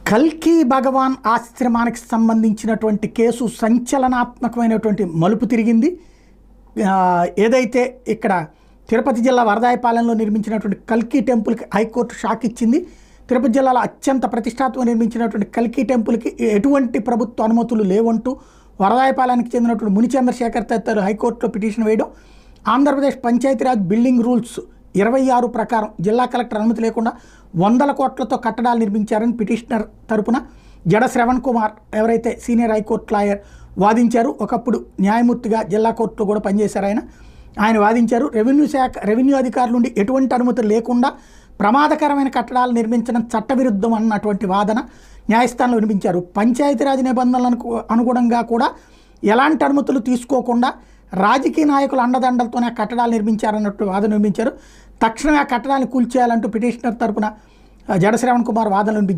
కల్కి భగవాన్ ఆశ్రమానికి సంబంధించినటువంటి కేసు సంచలనాత్మకమైనటువంటి మలుపు తిరిగింది. ఏదైతే ఇక్కడ తిరుపతి జిల్లా వరదాయపాలెంలో నిర్మించినటువంటి కల్కి టెంపుల్కి హైకోర్టు షాక్ ఇచ్చింది. తిరుపతి జిల్లాలో అత్యంత ప్రతిష్టాత్మకంగా నిర్మించినటువంటి కల్కి టెంపుల్కి ఎటువంటి ప్రభుత్వ అనుమతులు లేవంటూ వరదాయపాలెంకి చెందినటువంటి ముని చంద్రశేఖర్ తదితరులు హైకోర్టులో పిటిషన్ వేయడం, ఆంధ్రప్రదేశ్ పంచాయతీరాజ్ బిల్డింగ్ రూల్స్ 26 ప్రకారం జిల్లా కలెక్టర్ అనుమతి లేకుండా 100 కోట్లతో కట్టడాలు నిర్మించారని పిటిషనర్ తరపున జడ శ్రవణ్ కుమార్ ఎవరైతే సీనియర్ హైకోర్టు లాయర్ వాదించారు. ఒకప్పుడు న్యాయమూర్తిగా జిల్లా కోర్టులో కూడా పనిచేశారు. ఆయన వాదించారు. రెవెన్యూ అధికారుల నుండి ఎటువంటి అనుమతులు లేకుండా ప్రమాదకరమైన కట్టడాలు నిర్మించడం చట్టవిరుద్ధం అన్నటువంటి వాదన న్యాయస్థానంలో వినిపించారు. పంచాయతీరాజ్ నిబంధనలకు అనుగుణంగా కూడా ఎలాంటి అనుమతులు తీసుకోకుండా రాజకీయ నాయకుల అండదండలతోనే కట్టడాలు నిర్మించారన్నట్టు వాదన వినిపించారు. తక్షణమే ఆ కట్టడాన్ని కూల్చేయాలంటూ పిటిషనర్ తరపున జడ శ్రవణ్ కుమార్ వాదనలు వినిపించారు.